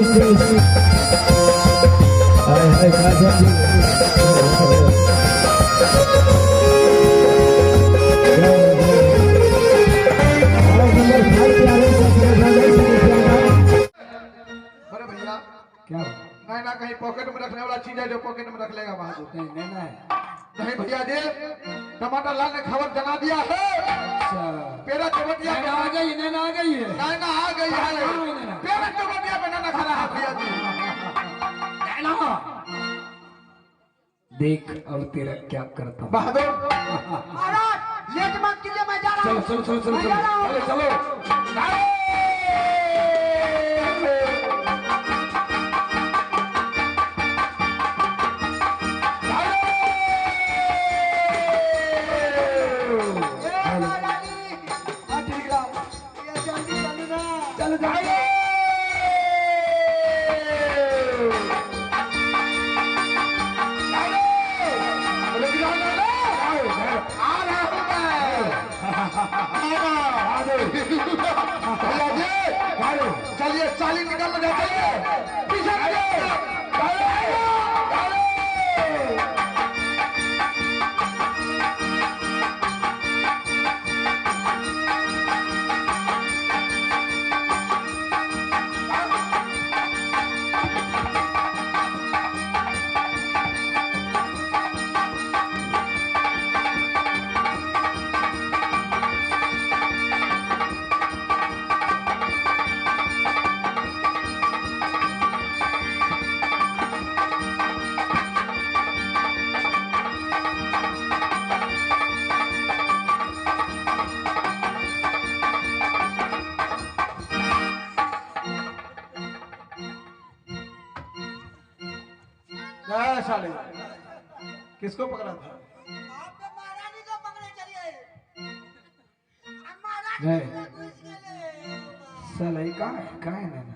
क्या नहीं ना कहीं पॉकेट में रखने वाला चीज है जो पॉकेट में रख लेगा बहादुर नहीं नहीं भैया जी टमाटर लाल ने खबर जना दिया है। पेरा चवटिया आ गई नैना आ गई है नैना आ गई है पेरा चवटिया पे नैना खड़ा है भैया जी नैना देख अब तेरा क्या करता हूं बहादुर महाराज लेट मत कीजिए मैं जा रहा हूं चलो चलो चलो चलो चलो चलो चलिए चाली निकल लगा चलिए पीछे साले किसको पकड़ा था? आपने महारानी को पकड़े चलिए नहीं साला ये कहाँ है नैना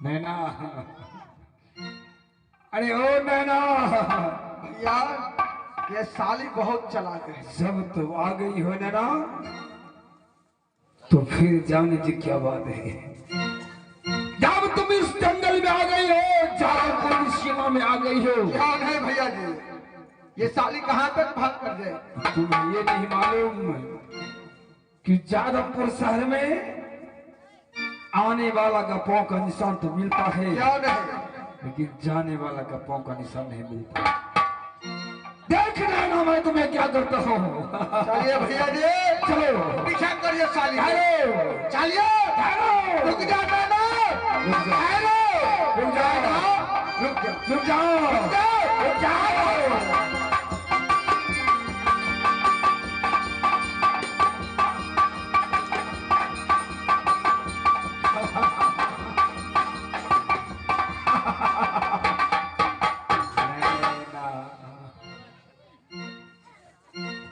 नैना अरे ओ नैना यार ये साली बहुत चालाक है। जब तुम आ गई हो नैना तो फिर जाने जी क्या बात है। जब तुम इस जंगल में आ गई हो जादवपुर की सीमा में आ गई हो ध्यान है भैया जी ये साली कहाँ तक भाग कर जाए तुम्हें ये नहीं मालूम कि जादवपुर शहर में आने वाला का पांव का निशान तो मिलता है क्या नहीं लेकिन जाने वाला का पांव का निशान नहीं मिलता। देखना ना मैं तुम्हें क्या करता हूँ। चलिए भैया जी चलो पीछा करिए साली चलिए रुक जा रुक जाओ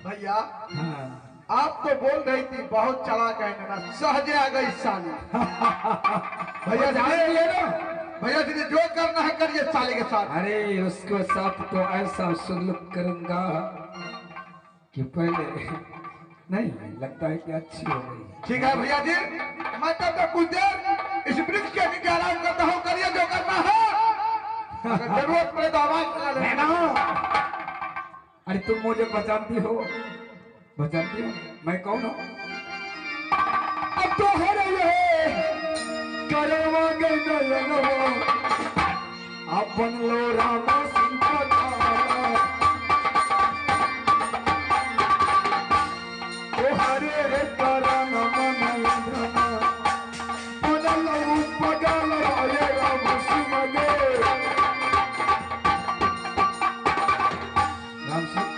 भैया आप तो बोल रही थी बहुत चालाक है नैना सहजे आ गई साली भैया जानिए ना भैया जी जो करना है करिए साली के साथ। अरे उसके साथ तो ऐसा सुलूक करूंगा कि पहले नहीं लगता है कि अच्छी हो गई। ठीक है भैया जी मैं तब तक कुछ देर इस वृक्ष के नीचे आराम करता हूँ करिए जो करना है अगर जरूरत पड़े तो आवाज लगा लेना। अरे तुम मुझे बचाती हो मैं कौन हूँ अब तो हर अपन लो राम सिंह हरे करण मन पगल राम सिंह राम सिंह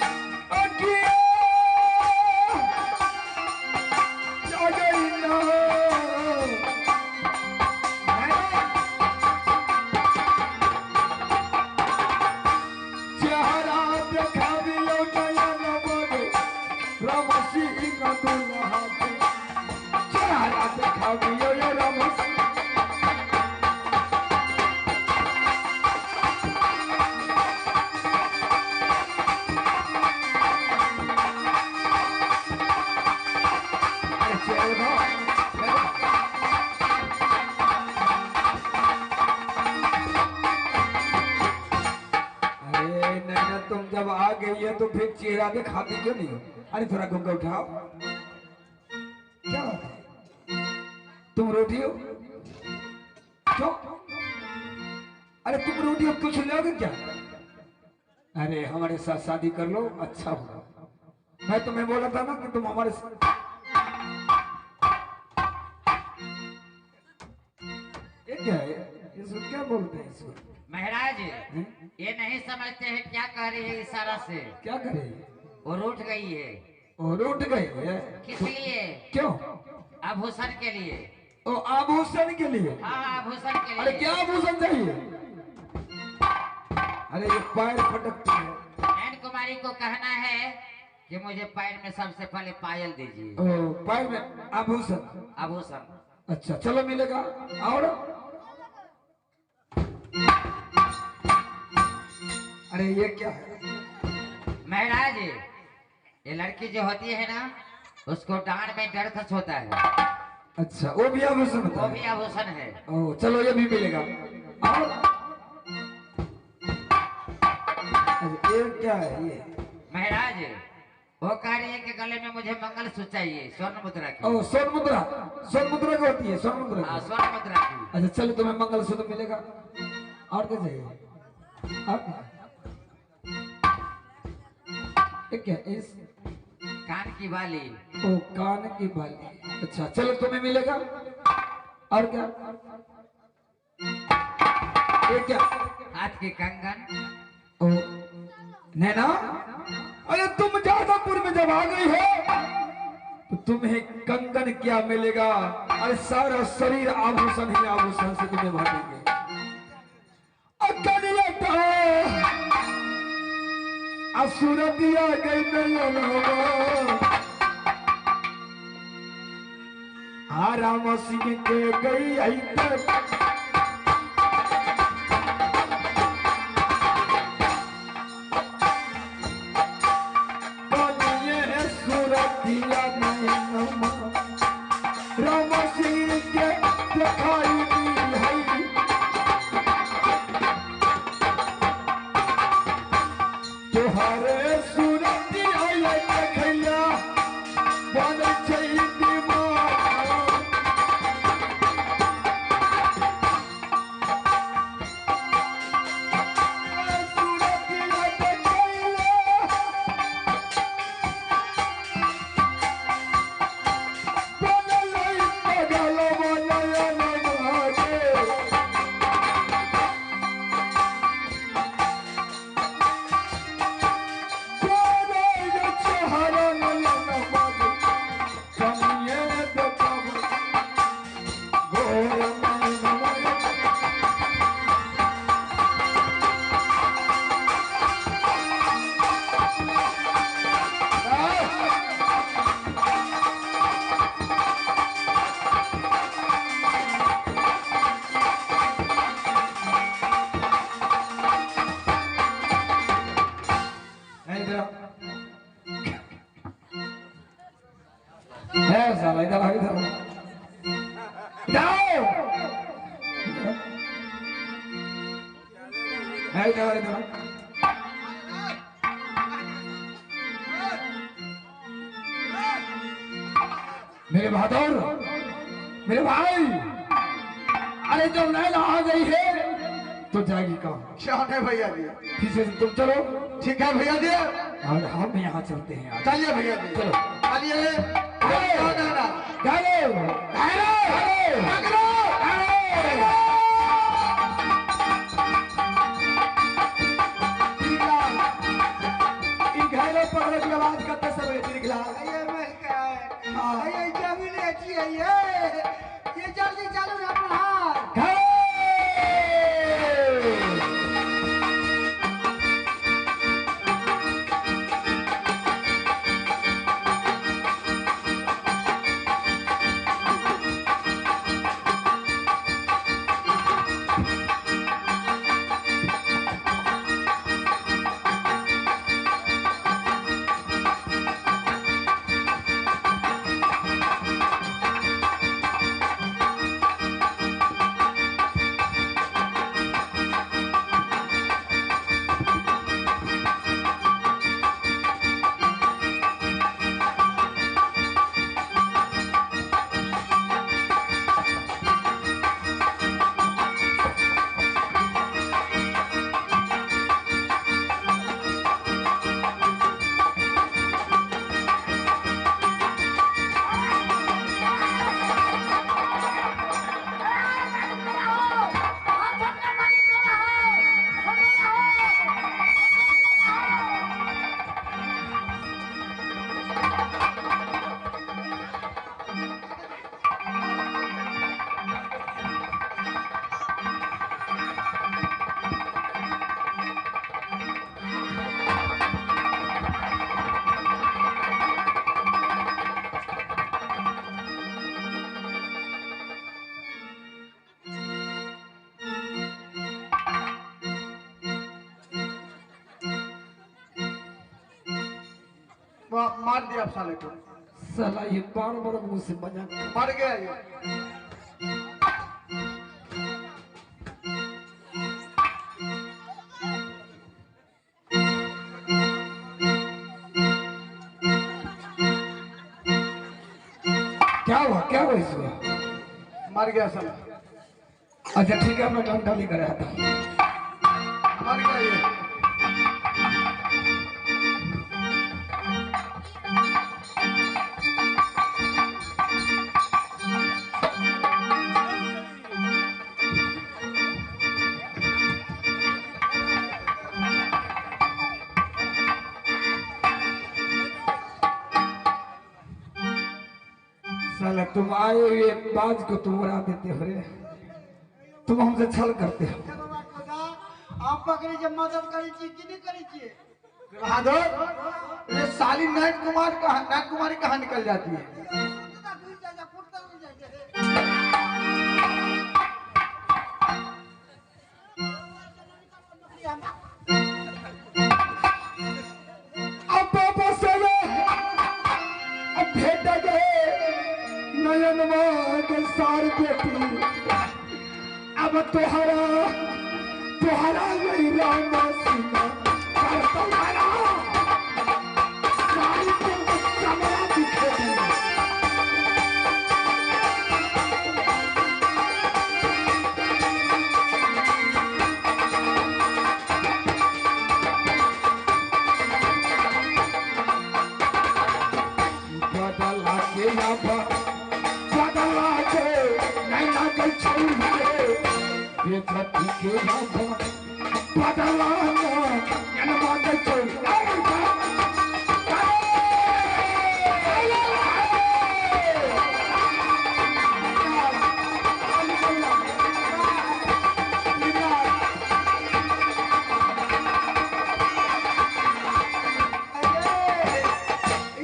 गई है तो फिर चेहरा दिखाती क्यों नहीं? अरे थोड़ा घूंघट उठाओ। क्या बात है? तुम रोटी हो क्यों? अरे तुम रोटी हो, कुछ लोगे क्या? अरे हमारे साथ शादी कर लो, अच्छा होगा। मैं तुम्हें बोला था ना कि तुम हमारे साथ। ये क्या है? इसको क्या बोलते हैं इसको? महाराज ये नहीं समझते हैं क्या कह रही है इशारा से। क्या करे? वो रूठ गई है। और उठ गई है? किस लिए? क्यों? आभूषण के लिए। ओ आभूषण के लिए? हाँ आभूषण के लिए। अरे क्या आभूषण चाहिए? अरे ये पैर फटकती है। नैन कुमारी को कहना है कि मुझे पैर में सबसे पहले पायल दीजिए। ओ पैर में आभूषण? आभूषण। अच्छा चलो मिलेगा। और अरे ये क्या है? महाराज ये लड़की जो होती है ना उसको डांड में डरकस होता है। अच्छा वो भी आभूषण होता वो है? भी आभूषण है। ओ चलो ये भी मिलेगा। और अरे ये क्या है ये? महाराज वो कह रही है कि गले में मुझे मंगलसूत्र चाहिए स्वर्ण मुद्रा की। ओ स्वर्ण मुद्रा? स्वर्ण मुद्रा की होती है? स्वर्ण मुद्रा हाँ की? स्वर्ण मुद्रा की। अच्छा चलो तुम्हें मंगलसूत्र मिलेगा। और क्या चाहिए? और क्या? ये क्या है? इस कान की बाली। ओ कान की बाली। अच्छा चलो तुम्हें मिलेगा। और क्या? ये क्या? हाथ के कंगन। ओ नैना, अरे तुम जादवपुर में जब आ गई हो तो तुम्हें कंगन क्या मिलेगा? अरे सारा शरीर आभूषण ही आभूषण से तुम्हें भर देंगे। असुर दिया गई राम सिंह के गई आई राम सिंह के दिखाई दी है। तुहरे सूरत आइले देखैया बन छै दिमाग। साला इधर आ, इधर जाओ। इधर इधर मेरे बहादुर, मेरे भाई, अरे जब नैना आ गई है तो जाएगी कहाँ? क्या है भैया जी? पीछे से तुम चलो। ठीक है भैया जी, और हम यहाँ चलते हैं आगे। चलिए भैया जी, चलो। चलिए। पकड़ने की आवाज करते समय दिखला ये मैं क्या है? ये जमीन अच्छी है ये जल्दी चालू है अपना हाथ। मार दिया आप साले को। साला ये बार बार मुंह से मजाक मर गया ये। क्या हुआ इसको? मर गया साला। अच्छा ठीक है, मैं डंडा लेकर आता हूँ। मर गया ये। साला तुम आए हुए बाज को तुम उड़ा देते हो रे, तुम हमसे छल करते हो। बाबा खुदा आप पकड़े जब मदद करी छी कि नहीं करी छी? बहादुर ये साली नैन कुमारी कहाँ निकल जाती है? अब वापस आ गए, अब भेट गए नयनवा के सार बेटी। अब तुहरा गई राम सीमा पर तुम्हारा सारी के कमरा दिखे दी। बदला के नैना के छुए ये धरती के लाभा बदला नैना के छुए।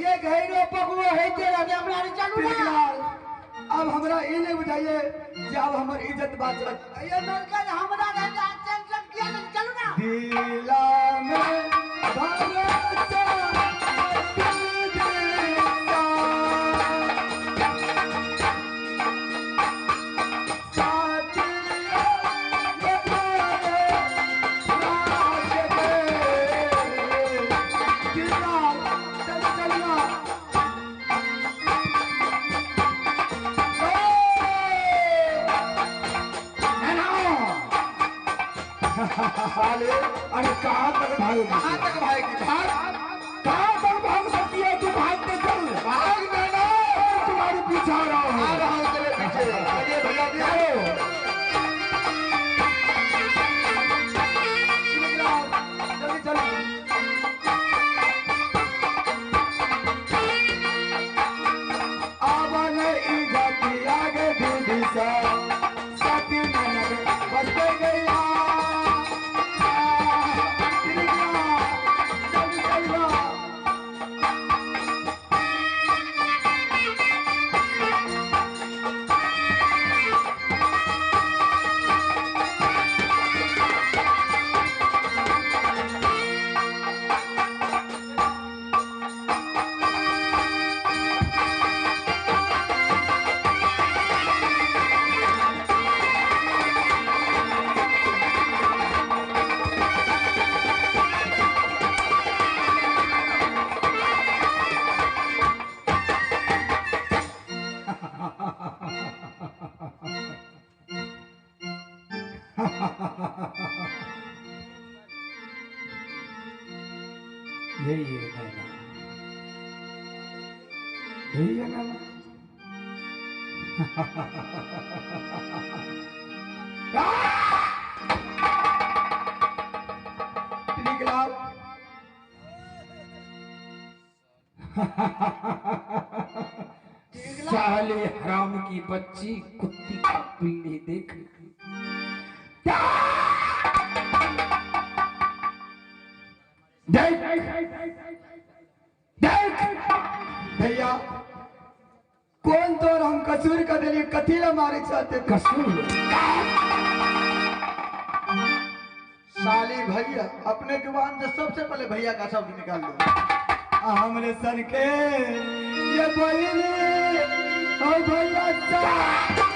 ये घैरो पकड़ो है तेरा हमरा रे चलू ना। अब हमरा ये नहीं बुझाइए कि अब हमर इज्जत बात ये नलका हमरा रे टेंशन किया नहीं चलू ना। दिला में भरोसा साले अरे कहाँ तक भागोगी? कहाँ तक भागेगी? भाग कहाँ तक भाग सकती है तू? भागते चल, भाग देना। तुम्हारे पीछे आ रहा आ हूँ। रहा हूँ तेरे पीछे। चलिए भैया जी आओ। जल्दी चलो। आवन इज्जत आगे दीदी सा सती ननद बसते गया। जल्दी चलो। यही है नैना, यही है नैना। साले हराम की बच्ची कुत्ती का पिल्ली देख। भैया कौन तो हम कसूर का दिली कथी ला मारे चाहते? कसूर साली भैया अपने जुबान से सबसे पहले भैया का शब्द निकाल दो। हमरे सन के ये बहिनी ओ भैया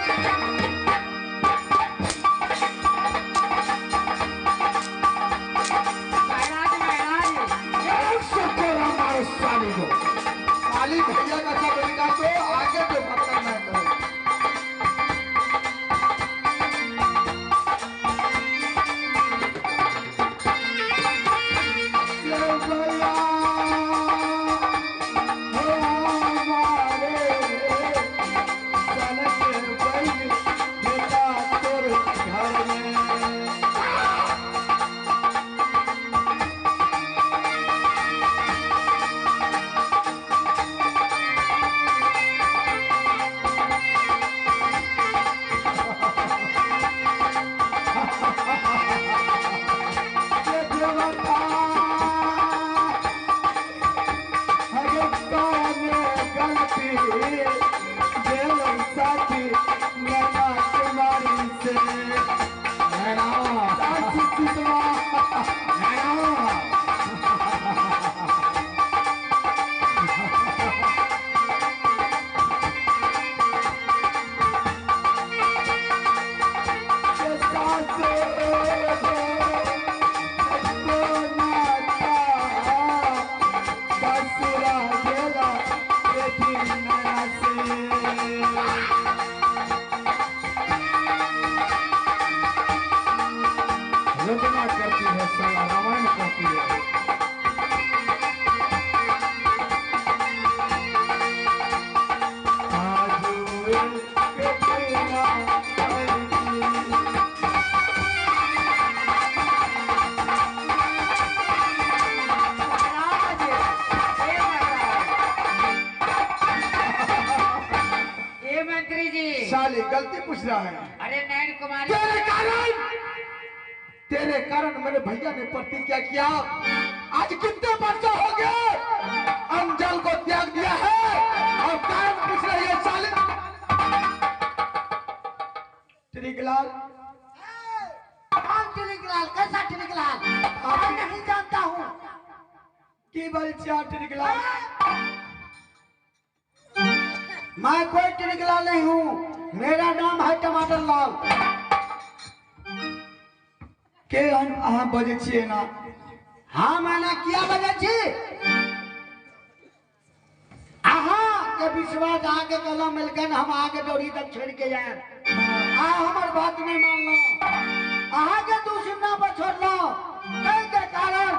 काली भैया का सब बेटा तो आगे जो पकड़ में करे रचना करती है साला रामायण करती है मंत्री जी साली गलती पूछ रहा है अरे नैन कुमारी तेरे कारण मेरे भैया ने प्रतिज्ञा किया आज कितने वर्षों हो गए अंजल को त्याग दिया है और कारण पूछ रही है साले टिरिकलाल टिरिकलाल कैसा टिरिकलाल मैं नहीं जानता हूँ की बलचिया टिरिकलाल मैं कोई टिरिकलाल नहीं हूँ मेरा नाम है टमाटर लाल के अहाँ बजे छिए ना हाँ मैंने किया बजे छी के विश्वास आगे कलम मिलकर हम आगे डोरी तक छेड़ के जाए हमार बात नहीं मानना के दूसरा पर छोड़ना के कारण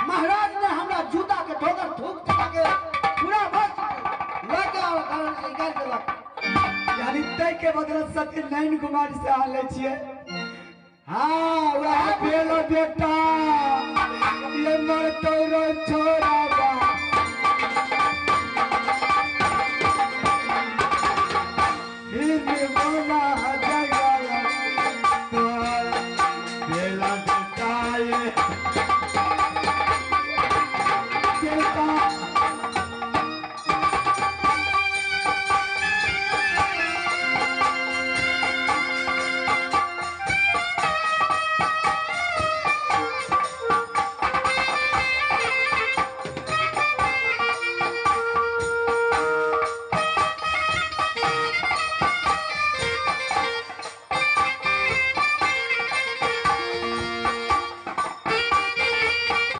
महाराज ने हमरा जूता के ठोकर थूक के पूरा बस लेके और कारण से निकाल देलक यानी तय के बदले सत्यनारायण कुमार से हाल ले छिए हाँ वह बेलो बेटा ये मर तोरो छोरा बा हिर बोला